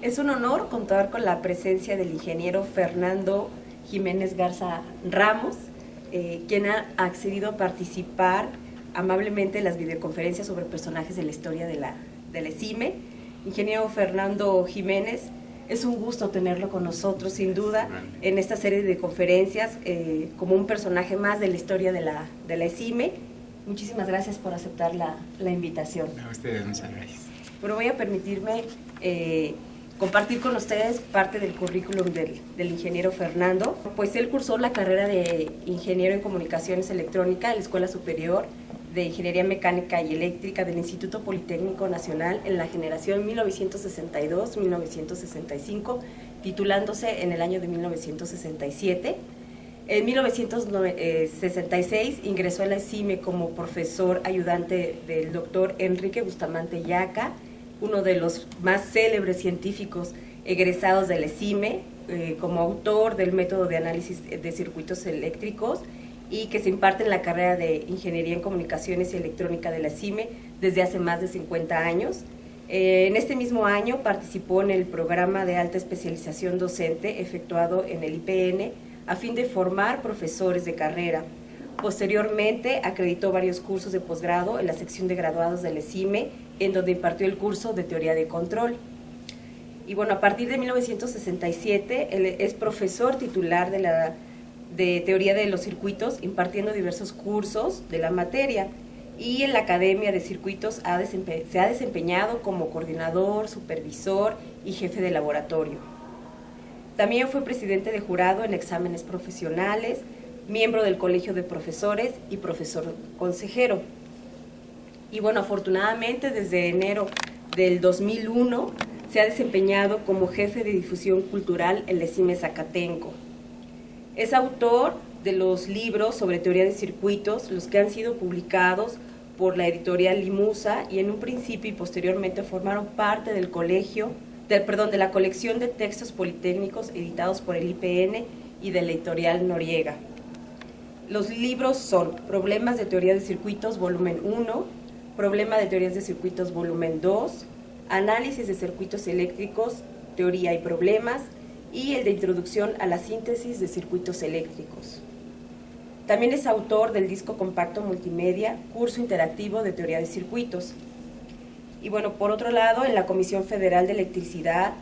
Es un honor contar con la presencia del ingeniero Fernando Jiménez Garza Ramos, quien ha accedido a participar amablemente en las videoconferencias sobre personajes de la historia de la ESIME. Ingeniero Fernando Jiménez, es un gusto tenerlo con nosotros, sin duda, en esta serie de conferencias, como un personaje más de la historia de la ESIME. Muchísimas gracias por aceptar la invitación. A ustedes, muchas gracias. Bueno, voy a permitirme compartir con ustedes parte del currículum del ingeniero Fernando. Pues él cursó la carrera de ingeniero en comunicaciones electrónica en la Escuela Superior de Ingeniería Mecánica y Eléctrica del Instituto Politécnico Nacional en la generación 1962-1965, titulándose en el año de 1967. En 1966 ingresó a la ESIME como profesor ayudante del doctor Enrique Bustamante Yaca, uno de los más célebres científicos egresados de la ESIME, como autor del método de análisis de circuitos eléctricos y que se imparte en la carrera de Ingeniería en Comunicaciones y Electrónica de la ESIME desde hace más de 50 años. En este mismo año participó en el programa de alta especialización docente efectuado en el IPN a fin de formar profesores de carrera. Posteriormente acreditó varios cursos de posgrado en la sección de graduados de la ESIME, en donde impartió el curso de teoría de control. Y bueno, a partir de 1967 él es profesor titular de teoría de los circuitos, impartiendo diversos cursos de la materia, y en la Academia de Circuitos se ha desempeñado como coordinador, supervisor y jefe de laboratorio. También fue presidente de jurado en exámenes profesionales, miembro del Colegio de Profesores y profesor consejero. Y bueno, afortunadamente desde enero del 2001 se ha desempeñado como jefe de difusión cultural en la ESIME Zacatenco. Es autor de los libros sobre teoría de circuitos, los que han sido publicados por la editorial Limusa y en un principio y posteriormente formaron parte del de la colección de textos politécnicos editados por el IPN y de la editorial Noriega. Los libros son Problemas de teoría de circuitos, volumen 1, Problema de teorías de circuitos, volumen 2, Análisis de circuitos eléctricos, teoría y problemas, y el de Introducción a la síntesis de circuitos eléctricos. También es autor del disco compacto multimedia, Curso interactivo de teoría de circuitos. Y bueno, por otro lado, en la Comisión Federal de Electricidad,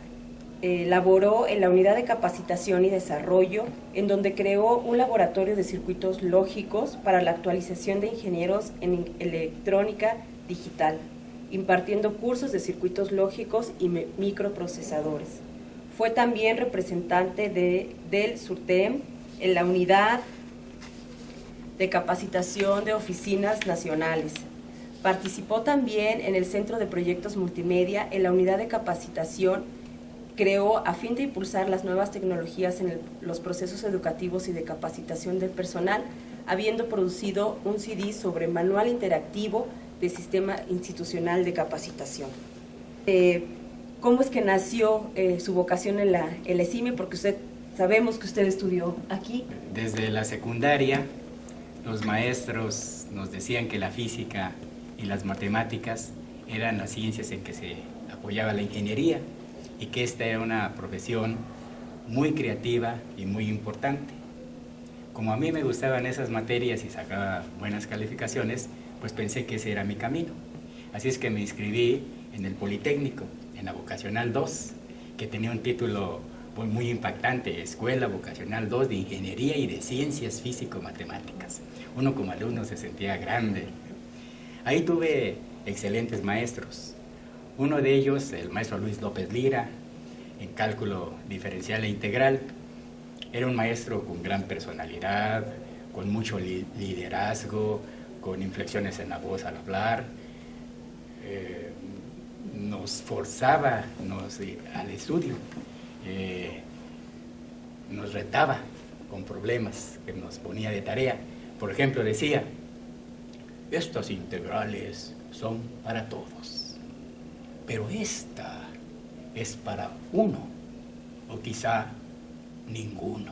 laboró en la Unidad de Capacitación y Desarrollo, en donde creó un laboratorio de circuitos lógicos para la actualización de ingenieros en electrónica digital, impartiendo cursos de circuitos lógicos y microprocesadores. Fue también representante del SURTEM en la Unidad de Capacitación de Oficinas Nacionales. Participó también en el Centro de Proyectos Multimedia en la Unidad de Capacitación. Creó a fin de impulsar las nuevas tecnologías en los procesos educativos y de capacitación del personal, habiendo producido un CD sobre manual interactivo de sistema institucional de capacitación. ¿Cómo es que nació su vocación en la ESIME? Porque sabemos que usted estudió aquí. Desde la secundaria, los maestros nos decían que la física y las matemáticas eran las ciencias en que se apoyaba la ingeniería, y que esta era una profesión muy creativa y muy importante. Como a mí me gustaban esas materias y sacaba buenas calificaciones, pues pensé que ese era mi camino. Así es que me inscribí en el Politécnico, en la Vocacional 2, que tenía un título muy impactante, Escuela Vocacional 2 de Ingeniería y de Ciencias Físico-Matemáticas. Uno como alumno se sentía grande. Ahí tuve excelentes maestros. Uno de ellos, el maestro Luis López Lira, en cálculo diferencial e integral. Era un maestro con gran personalidad, con mucho liderazgo, con inflexiones en la voz al hablar. Nos forzaba al estudio, nos retaba con problemas que nos ponía de tarea. Por ejemplo, decía, estas integrales son para todos, pero esta es para uno, o quizá ninguno.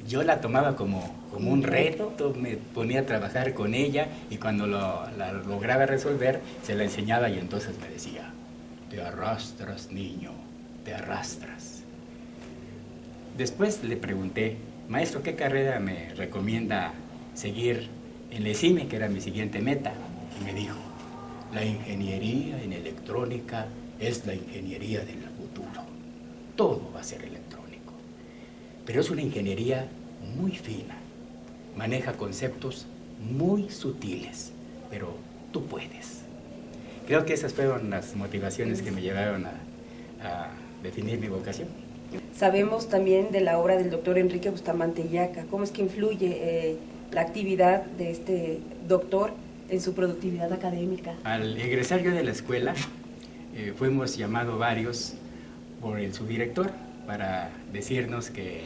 Yo la tomaba como un reto, me ponía a trabajar con ella y cuando la lograba resolver, se la enseñaba y entonces me decía, te arrastras, niño, te arrastras. Después le pregunté, maestro, ¿qué carrera me recomienda seguir en la ESIME, que era mi siguiente meta? Y me dijo, la ingeniería en electrónica es la ingeniería del futuro. Todo va a ser electrónico. Pero es una ingeniería muy fina. Maneja conceptos muy sutiles, pero tú puedes. Creo que esas fueron las motivaciones que me llevaron a definir mi vocación. Sabemos también de la obra del doctor Enrique Bustamante Yaca. ¿Cómo es que influye la actividad de este doctor en su productividad académica? Al egresar yo de la escuela, fuimos llamados varios por el subdirector para decirnos que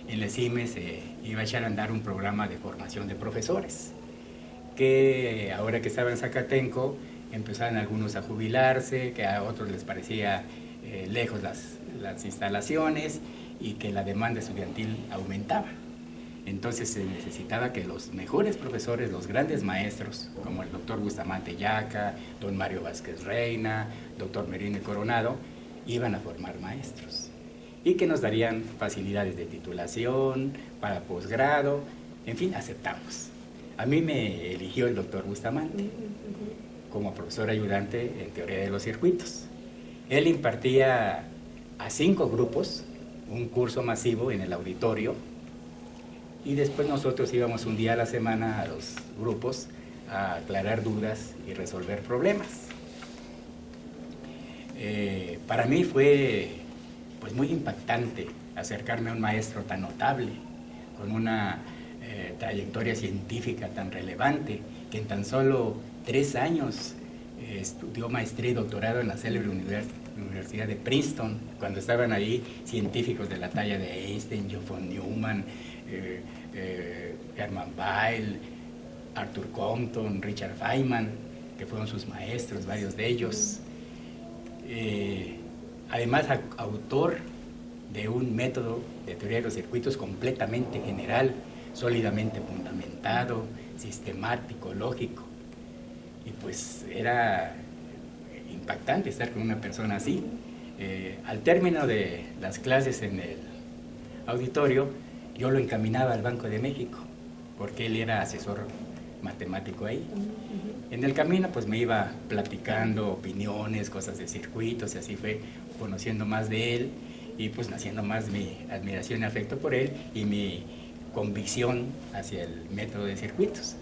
en la ESIME se iba a echar a andar un programa de formación de profesores, que ahora que estaba en Zacatenco empezaban algunos a jubilarse, que a otros les parecía lejos las instalaciones y que la demanda estudiantil aumentaba. Entonces se necesitaba que los mejores profesores, los grandes maestros, como el doctor Bustamante Yaca, don Mario Vázquez Reina, doctor Merino Coronado, iban a formar maestros y que nos darían facilidades de titulación, para posgrado, en fin, aceptamos. A mí me eligió el doctor Bustamante como profesor ayudante en teoría de los circuitos. Él impartía a 5 grupos un curso masivo en el auditorio y después nosotros íbamos un día a la semana a los grupos a aclarar dudas y resolver problemas. Para mí fue pues muy impactante acercarme a un maestro tan notable, con una trayectoria científica tan relevante, que en tan solo 3 años estudió maestría y doctorado en la célebre Universidad de Princeton, cuando estaban ahí científicos de la talla de Einstein, John von Neumann, Hermann Weyl, Arthur Compton, Richard Feynman, que fueron sus maestros, varios de ellos. Además, autor de un método de teoría de los circuitos completamente general, sólidamente fundamentado, sistemático, lógico. Y pues era impactante estar con una persona así. Al término de las clases en el auditorio, yo lo encaminaba al Banco de México, porque él era asesor matemático ahí. En el camino pues me iba platicando opiniones, cosas de circuitos, y así fue conociendo más de él y pues naciendo más mi admiración y afecto por él y mi convicción hacia el método de circuitos.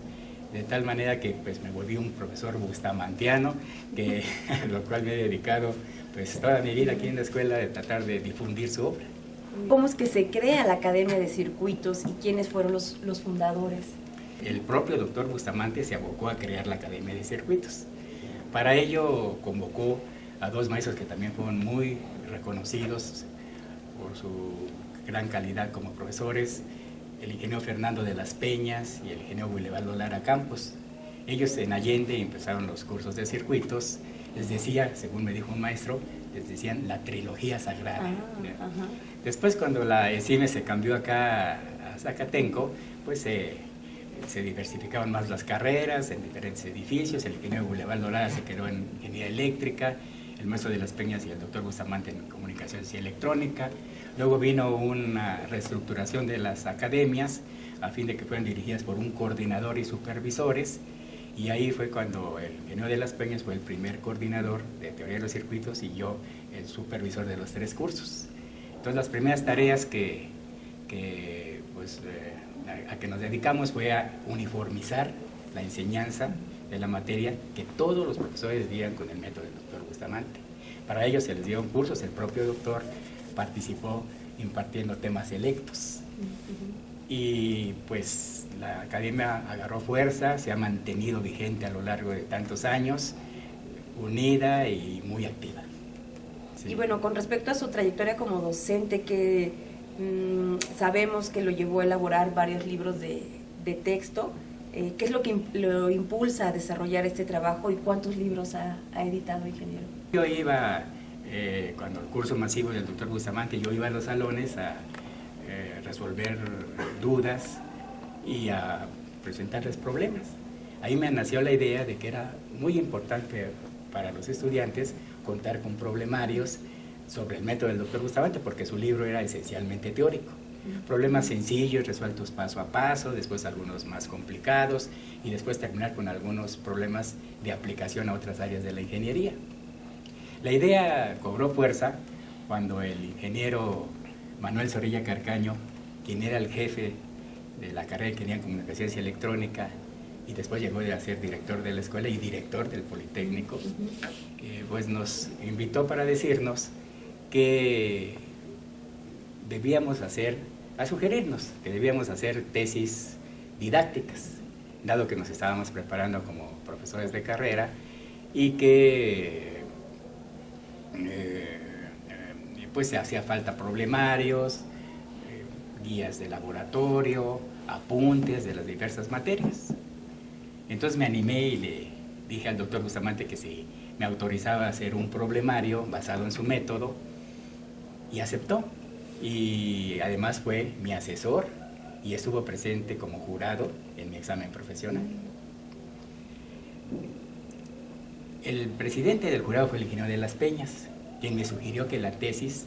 De tal manera que pues me volví un profesor bustamantiano, que, a lo cual me he dedicado pues toda mi vida aquí en la escuela de tratar de difundir su obra. ¿Cómo es que se crea la Academia de Circuitos y quiénes fueron los fundadores? El propio doctor Bustamante se abocó a crear la Academia de Circuitos. Para ello convocó a 2 maestros que también fueron muy reconocidos por su gran calidad como profesores, el ingeniero Fernando de las Peñas y el ingeniero Bulevaldo Lara Campos. Ellos en Allende empezaron los cursos de circuitos, les decía, según me dijo un maestro, les decían la trilogía sagrada. Después, cuando la ESIME se cambió acá a Zacatenco, pues se diversificaban más las carreras en diferentes edificios. El ingeniero Bulevaldo Lara se quedó en ingeniería eléctrica, el maestro de las Peñas y el doctor Bustamante en comunicaciones y electrónica. Luego vino una reestructuración de las academias a fin de que fueran dirigidas por un coordinador y supervisores, y ahí fue cuando el ingeniero de las Peñas fue el primer coordinador de teoría de los circuitos y yo el supervisor de los 3 cursos. Entonces las primeras tareas a que nos dedicamos fue a uniformizar la enseñanza de la materia, que todos los profesores dieran con el método del doctor Bustamante. Para ello se les dieron cursos, el propio doctor participó impartiendo temas selectos. Y pues la academia agarró fuerza, se ha mantenido vigente a lo largo de tantos años, unida y muy activa. Sí. Y bueno, con respecto a su trayectoria como docente, que sabemos que lo llevó a elaborar varios libros de texto, ¿qué es lo que lo impulsa a desarrollar este trabajo y cuántos libros ha editado, ingeniero? Yo iba, cuando el curso masivo del doctor Bustamante, yo iba a los salones a resolver dudas y a presentarles problemas. Ahí me nació la idea de que era muy importante para los estudiantes contar con problemarios sobre el método del doctor Bustamante, porque su libro era esencialmente teórico. Problemas sencillos resueltos paso a paso, después algunos más complicados y después terminar con algunos problemas de aplicación a otras áreas de la ingeniería. La idea cobró fuerza cuando el ingeniero Manuel Zorrilla Carcaño, quien era el jefe de la carrera de Ingeniería en Comunicaciones y Electrónica y después llegó a ser director de la escuela y director del Politécnico, pues nos invitó para decirnos que debíamos sugerirnos que debíamos hacer tesis didácticas, dado que nos estábamos preparando como profesores de carrera y que pues hacía falta problemarios, guías de laboratorio, apuntes de las diversas materias. Entonces me animé y le dije al doctor Bustamante que si me autorizaba a hacer un problemario basado en su método, y aceptó. Y además fue mi asesor y estuvo presente como jurado en mi examen profesional. El presidente del jurado fue el ingeniero de las Peñas, quien me sugirió que la tesis,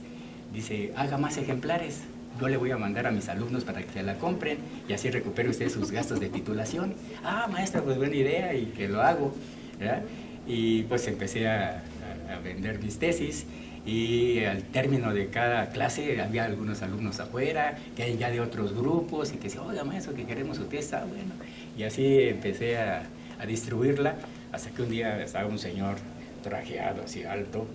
dice, haga más ejemplares. Yo le voy a mandar a mis alumnos para que la compren y así recupere usted sus gastos de titulación. Ah, maestra, pues buena idea y que lo hago, ¿verdad? Y pues empecé a vender mis tesis y al término de cada clase había algunos alumnos afuera, que hay ya de otros grupos y que decían, oiga maestro, que queremos su tesis, bueno. Y así empecé a distribuirla hasta que un día estaba un señor trajeado así alto,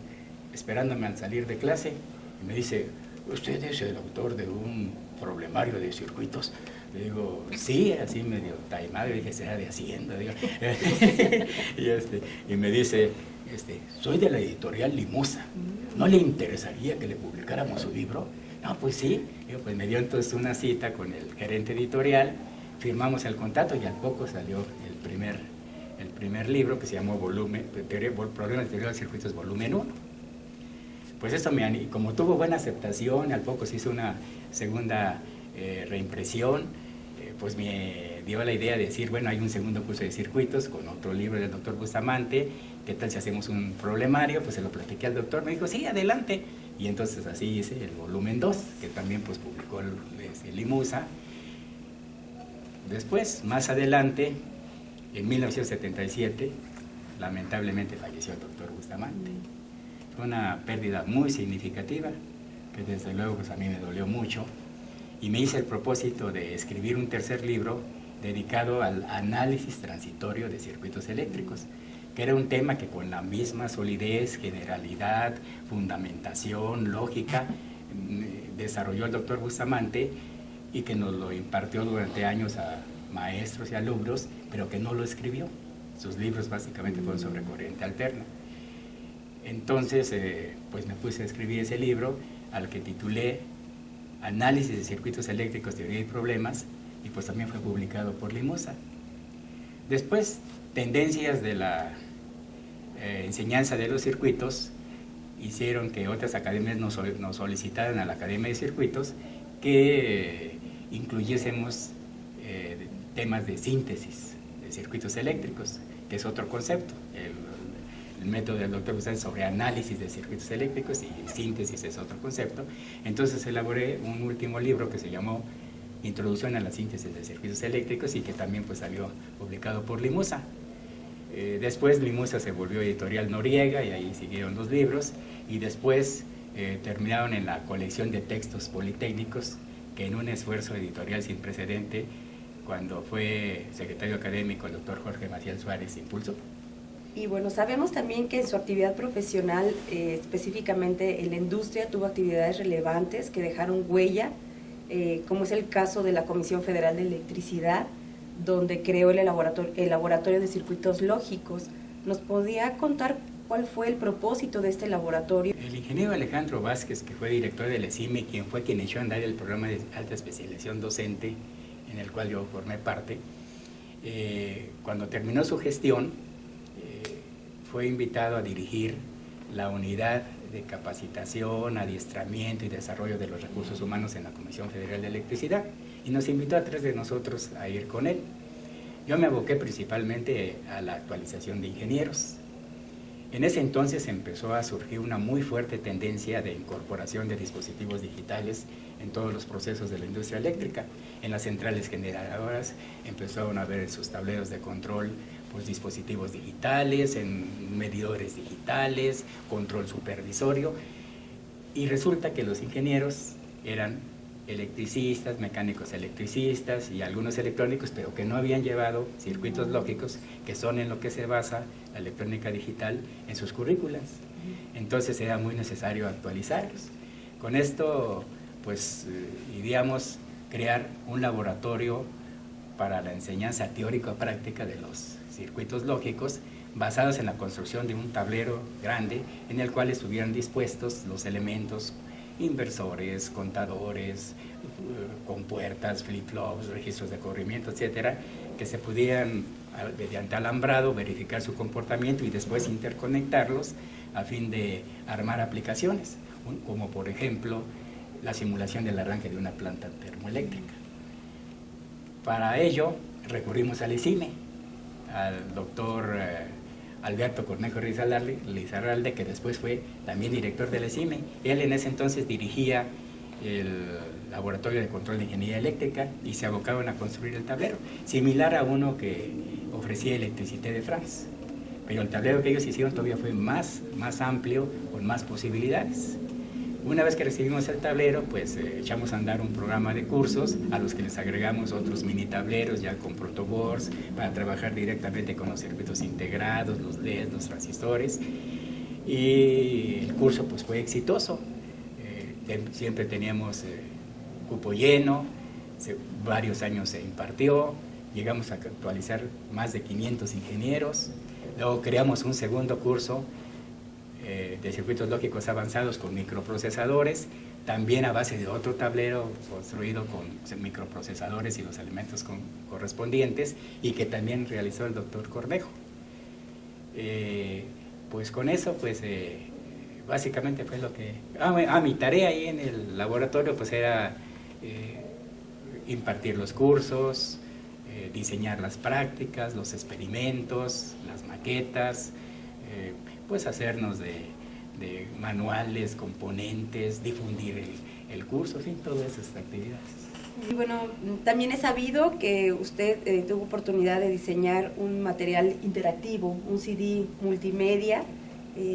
esperándome al salir de clase y me dice, ¿usted es el autor de un problemario de circuitos? Le digo, sí, así medio taimado, y dije, será de Hacienda, digo. y me dice, soy de la editorial Limusa, ¿no le interesaría que le publicáramos su libro? No, pues sí. Digo, pues me dio entonces una cita con el gerente editorial, firmamos el contrato y al poco salió el primer libro que se llamó Problemas de Teoría de Circuitos Volumen 1. Pues esto como tuvo buena aceptación, al poco se hizo una segunda reimpresión, pues me dio la idea de decir, bueno, hay un segundo curso de circuitos con otro libro del doctor Bustamante, ¿qué tal si hacemos un problemario? Pues se lo platiqué al doctor, me dijo, sí, adelante. Y entonces así hice el volumen 2, que también pues publicó Limusa. Después, más adelante, en 1977, lamentablemente falleció el doctor Bustamante. Fue una pérdida muy significativa, que desde luego pues a mí me dolió mucho, y me hice el propósito de escribir un tercer libro dedicado al análisis transitorio de circuitos eléctricos, que era un tema que con la misma solidez, generalidad, fundamentación, lógica, desarrolló el doctor Bustamante y que nos lo impartió durante años a maestros y alumnos, pero que no lo escribió. Sus libros básicamente fueron sobre corriente alterna. Entonces, pues me puse a escribir ese libro, al que titulé Análisis de Circuitos Eléctricos, Teoría y Problemas, y pues también fue publicado por Limusa. Después, tendencias de la enseñanza de los circuitos hicieron que otras academias nos solicitaran a la Academia de Circuitos que incluyésemos temas de síntesis de circuitos eléctricos, que es otro concepto. El método del doctor Bustamante sobre análisis de circuitos eléctricos y síntesis es otro concepto. Entonces elaboré un último libro que se llamó Introducción a la síntesis de circuitos eléctricos y que también pues salió publicado por Limusa. Después Limusa se volvió Editorial Noriega y ahí siguieron los libros y después terminaron en la colección de textos politécnicos que en un esfuerzo editorial sin precedente, cuando fue secretario académico el doctor Jorge Maciel Suárez impulsó. Y bueno, sabemos también que en su actividad profesional, específicamente en la industria, tuvo actividades relevantes que dejaron huella, como es el caso de la Comisión Federal de Electricidad, donde creó el laboratorio de circuitos lógicos. ¿Nos podía contar cuál fue el propósito de este laboratorio? El ingeniero Alejandro Vázquez, que fue director del ESIME, quien fue quien echó a andar el programa de alta especialización docente, en el cual yo formé parte, cuando terminó su gestión, fue invitado a dirigir la unidad de capacitación, adiestramiento y desarrollo de los recursos humanos en la Comisión Federal de Electricidad y nos invitó a 3 de nosotros a ir con él. Yo me aboqué principalmente a la actualización de ingenieros En ese entonces empezó a surgir una muy fuerte tendencia de incorporación de dispositivos digitales en todos los procesos de la industria eléctrica. En las centrales generadoras empezaron a ver en sus tableros de control pues, dispositivos digitales, en medidores digitales, control supervisorio, y resulta que los ingenieros eran electricistas, mecánicos electricistas y algunos electrónicos, pero que no habían llevado circuitos lógicos, que son en lo que se basa la electrónica digital en sus currículas. Entonces era muy necesario actualizarlos. Con esto, pues, ideamos crear un laboratorio para la enseñanza teórico-práctica de los circuitos lógicos, basados en la construcción de un tablero grande en el cual estuvieran dispuestos los elementos inversores, contadores, compuertas, flip-flops, registros de corrimiento, etcétera, que se pudieran, mediante alambrado, verificar su comportamiento y después interconectarlos a fin de armar aplicaciones, como por ejemplo la simulación del arranque de una planta termoeléctrica. Para ello recurrimos al ICIME, al doctor Alberto Cornejo Lizarralde, que después fue también director del ICIME. Él en ese entonces dirigía el Laboratorio de Control de Ingeniería Eléctrica y se abocaban a construir el tablero, similar a uno que ofrecía Electricité de France. Pero el tablero que ellos hicieron todavía fue más amplio, con más posibilidades. Una vez que recibimos el tablero, pues echamos a andar un programa de cursos a los que les agregamos otros mini tableros ya con protoboards para trabajar directamente con los circuitos integrados, los LEDs, los transistores, y el curso pues fue exitoso. Siempre teníamos cupo lleno, varios años se impartió, llegamos a actualizar más de 500 ingenieros, luego creamos un segundo curso de circuitos lógicos avanzados con microprocesadores, también a base de otro tablero construido con microprocesadores y los elementos correspondientes, y que también realizó el doctor Cornejo. Pues con eso, pues básicamente fue lo que... mi tarea ahí en el laboratorio pues era impartir los cursos, diseñar las prácticas, los experimentos, las maquetas, pues hacernos de manuales, componentes, difundir el curso, en fin, todas esas actividades. Y bueno, también he sabido que usted tuvo oportunidad de diseñar un material interactivo, un CD multimedia.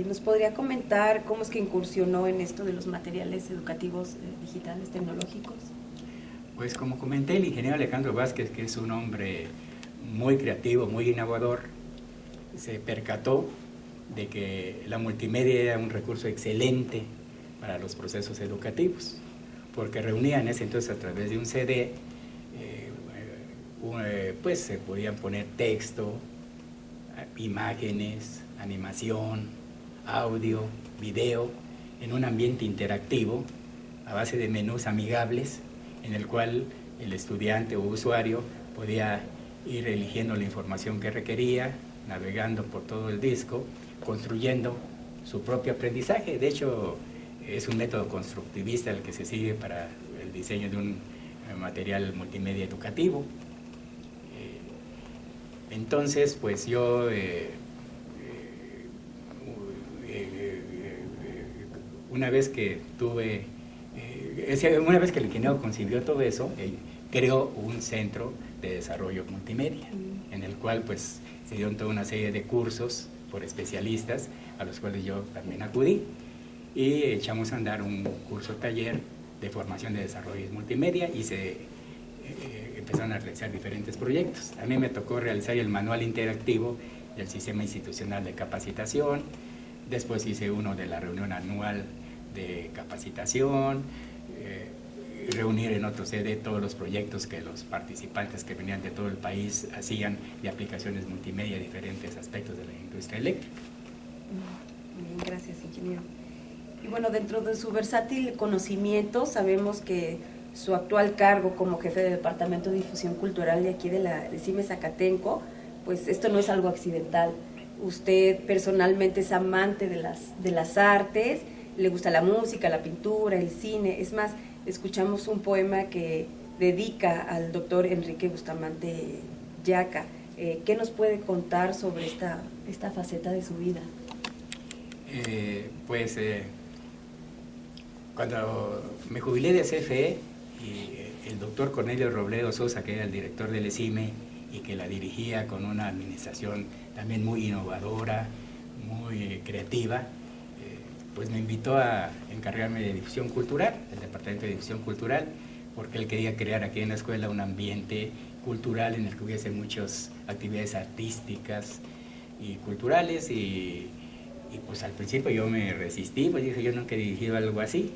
¿Nos podría comentar cómo es que incursionó en esto de los materiales educativos digitales tecnológicos? Pues como comenté, el ingeniero Alejandro Vázquez, que es un hombre muy creativo, muy innovador, se percató de que la multimedia era un recurso excelente para los procesos educativos, porque reunía en ese entonces a través de un CD, pues se podían poner texto, imágenes, animación, audio, video, en un ambiente interactivo a base de menús amigables en el cual el estudiante o usuario podía ir eligiendo la información que requería, navegando por todo el disco, construyendo su propio aprendizaje. De hecho, es un método constructivista el que se sigue para el diseño de un material multimedia educativo. Entonces, pues yo, una vez que el ingeniero concibió todo eso, creó un centro de desarrollo multimedia, en el cual pues se dieron toda una serie de cursos por especialistas, a los cuales yo también acudí, y echamos a andar un curso taller de formación de desarrollo multimedia y se empezaron a realizar diferentes proyectos. A mí me tocó realizar el manual interactivo del Sistema Institucional de Capacitación, después hice uno de la reunión anual de capacitación, reunir en otro CD todos los proyectos que los participantes que venían de todo el país hacían de aplicaciones multimedia a diferentes aspectos de la industria eléctrica. Bien, gracias, ingeniero. Y bueno, dentro de su versátil conocimiento, sabemos que su actual cargo como jefe de Departamento de Difusión Cultural de aquí de CIME Zacatenco, pues esto no es algo accidental. Usted personalmente es amante de las artes, le gusta la música, la pintura, el cine. Es más, escuchamos un poema que dedica al doctor Enrique Bustamante Yaca. ¿Qué nos puede contar sobre esta faceta de su vida? Cuando me jubilé de CFE, y el doctor Cornelio Robledo Sosa, que era el director del ESIME y que la dirigía con una administración también muy innovadora, muy creativa, pues me invitó a encargarme de difusión cultural, el departamento de difusión cultural, porque él quería crear aquí en la escuela un ambiente cultural en el que hubiese muchas actividades artísticas y culturales, y pues al principio yo me resistí, pues dije, yo nunca he dirigido algo así.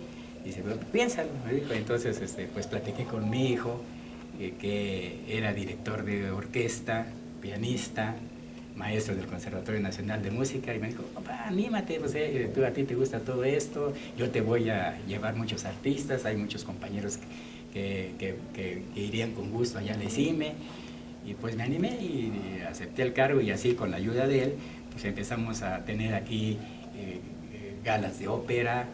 Dice, bueno, piénsalo, me dijo. Entonces pues platiqué con mi hijo, que era director de orquesta, pianista, maestro del Conservatorio Nacional de Música, y me dijo, papá, anímate, pues, a ti te gusta todo esto, yo te voy a llevar muchos artistas, hay muchos compañeros que irían con gusto allá al ESIME, y pues me animé y acepté el cargo, y así con la ayuda de él, pues empezamos a tener aquí galas de ópera,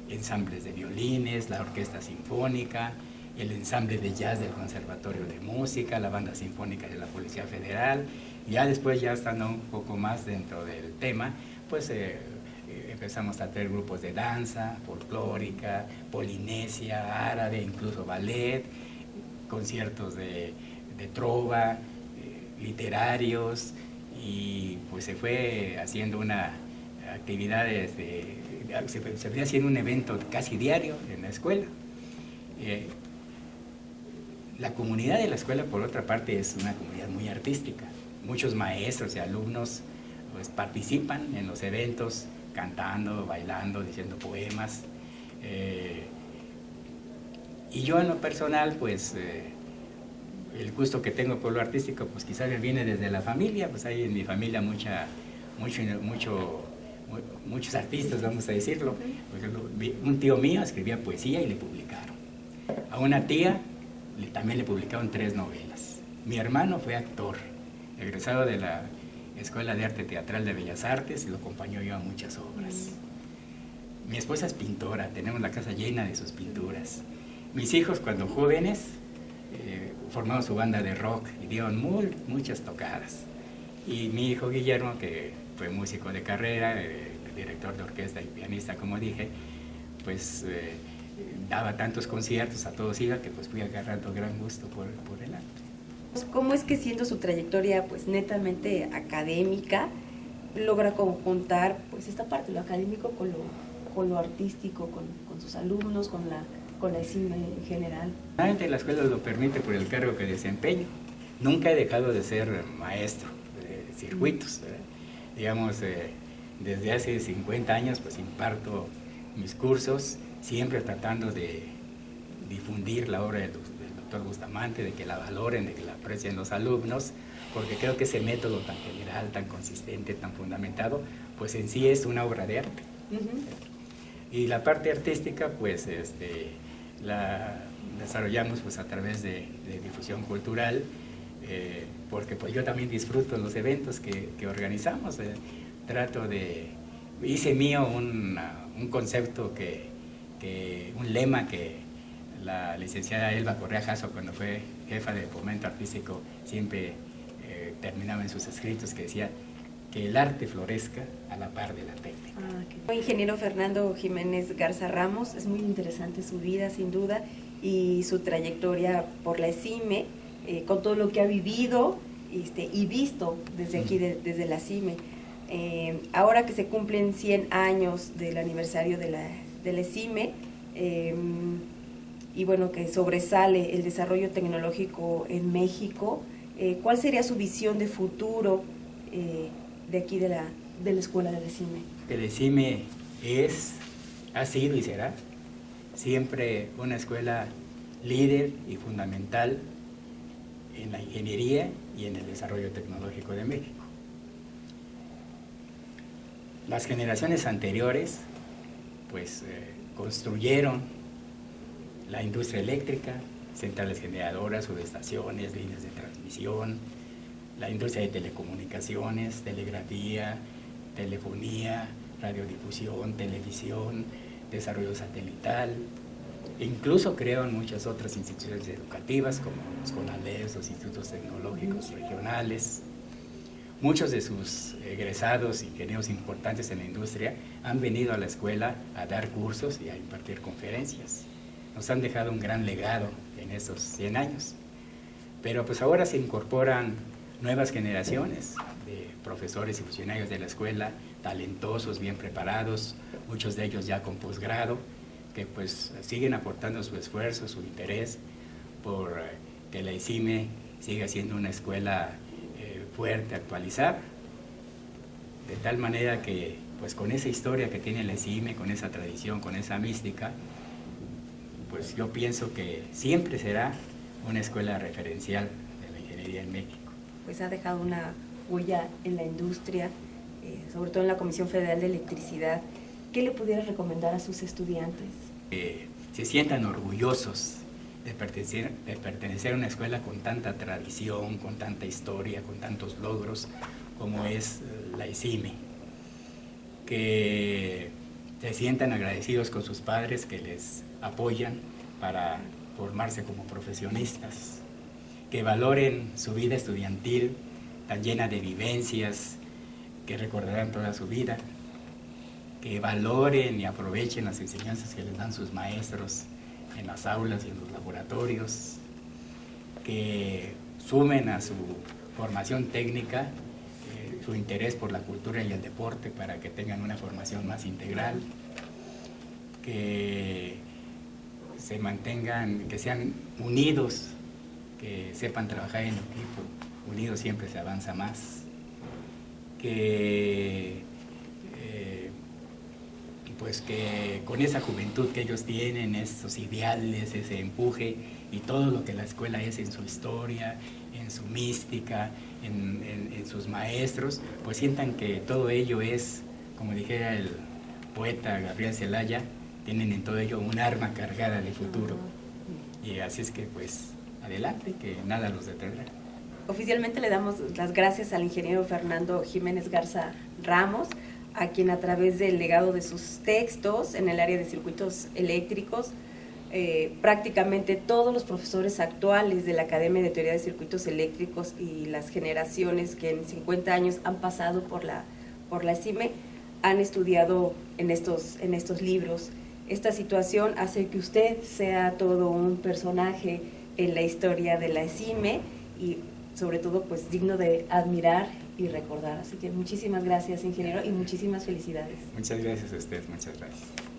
ensambles de violines, la orquesta sinfónica, el ensamble de jazz del Conservatorio de Música, la banda sinfónica de la Policía Federal. Ya después, ya estando un poco más dentro del tema, pues empezamos a tener grupos de danza, folclórica, polinesia, árabe, incluso ballet, conciertos de trova, literarios, y pues se fue haciendo una actividad, se fue haciendo un evento casi diario en la escuela. La comunidad de la escuela, por otra parte, es una comunidad muy artística. Muchos maestros y alumnos pues participan en los eventos, cantando, bailando, diciendo poemas. Y yo en lo personal, pues el gusto que tengo por lo artístico, pues quizás me viene desde la familia, pues hay en mi familia muchos artistas, vamos a decirlo. Por ejemplo, un tío mío escribía poesía y le publicaron. A una tía también le publicaron 3 novelas. Mi hermano fue actor, egresado de la Escuela de Arte Teatral de Bellas Artes, y lo acompañó yo a muchas obras. Mi esposa es pintora, tenemos la casa llena de sus pinturas. Mis hijos, cuando jóvenes, formaron su banda de rock y dieron muchas tocadas. Y mi hijo Guillermo, que fue músico de carrera, director de orquesta y pianista, como dije, pues daba tantos conciertos, a todos iba, que pues fui agarrando gran gusto por el arte. ¿Cómo es que, siendo su trayectoria pues netamente académica, logra conjuntar pues esta parte, lo académico, con lo artístico, con sus alumnos, con la ESIME en general? La escuela lo permite por el cargo que desempeño. Nunca he dejado de ser maestro de circuitos, ¿verdad? Digamos, desde hace 50 años pues imparto mis cursos, siempre tratando de difundir la obra del doctor Bustamante, de que la valoren, de que la aprecien los alumnos, porque creo que ese método tan general, tan consistente, tan fundamentado, pues en sí es una obra de arte. Y la parte artística, pues la desarrollamos pues a través de difusión cultural, porque pues yo también disfruto los eventos que organizamos. Hice mío un concepto, un lema que la licenciada Elba Correa Jasso, cuando fue jefa de fomento artístico, siempre terminaba en sus escritos, que decía que el arte florezca a la par de la técnica. Ingeniero Fernando Jiménez Garza Ramos, es muy interesante su vida, sin duda, y su trayectoria por la ESIME, con todo lo que ha vivido y visto desde aquí, desde la ESIME. Ahora que se cumplen 100 años del aniversario de la ESIME, y bueno, que sobresale el desarrollo tecnológico en México, ¿cuál sería su visión de futuro de aquí de la escuela de la ESIME? El ESIME ha sido y será siempre una escuela líder y fundamental en la ingeniería y en el desarrollo tecnológico de México. Las generaciones anteriores pues construyeron la industria eléctrica, centrales generadoras, subestaciones, líneas de transmisión, la industria de telecomunicaciones, telegrafía, telefonía, radiodifusión, televisión, desarrollo satelital. Incluso crearon muchas otras instituciones educativas como los CONALEPs, los institutos tecnológicos regionales. muchos de sus egresados, ingenieros importantes en la industria, han venido a la escuela a dar cursos y a impartir conferencias. Nos han dejado un gran legado en estos 100 años. Pero pues ahora se incorporan nuevas generaciones de profesores y funcionarios de la escuela, talentosos, bien preparados, muchos de ellos ya con posgrado, que pues siguen aportando su esfuerzo, su interés por que la ICIME siga siendo una escuela fuerte, actualizada, de tal manera que pues con esa historia que tiene la ICIME, con esa tradición, con esa mística, pues yo pienso que siempre será una escuela referencial de la ingeniería en México. Pues ha dejado una huella en la industria, sobre todo en la Comisión Federal de Electricidad. ¿Qué le pudiera recomendar a sus estudiantes? Se sientan orgullosos de pertenecer a una escuela con tanta tradición, con tanta historia, con tantos logros como es la ICIME. Que se sientan agradecidos con sus padres que les apoyan para formarse como profesionistas, que valoren su vida estudiantil tan llena de vivencias que recordarán toda su vida, que valoren y aprovechen las enseñanzas que les dan sus maestros en las aulas y en los laboratorios, que sumen a su formación técnica su interés por la cultura y el deporte para que tengan una formación más integral, que se mantengan, que sean unidos, que sepan trabajar en equipo. Unidos siempre se avanza más. Que pues que con esa juventud que ellos tienen, esos ideales, ese empuje y todo lo que la escuela es en su historia, en su mística, en sus maestros, pues sientan que todo ello es, como dijera el poeta Gabriel Celaya, tienen en todo ello un arma cargada de futuro. Y así es que pues adelante, que nada los detendrá. Oficialmente le damos las gracias al ingeniero Fernando Jiménez Garza Ramos, a quien a través del legado de sus textos en el área de circuitos eléctricos, prácticamente todos los profesores actuales de la Academia de Teoría de Circuitos Eléctricos y las generaciones que en 50 años han pasado por la ICIME han estudiado en estos libros. Esta situación hace que usted sea todo un personaje en la historia de la ICIME y sobre todo pues digno de admirar y recordar. Así que muchísimas gracias, ingeniero, y muchísimas felicidades. Muchas gracias a usted, muchas gracias.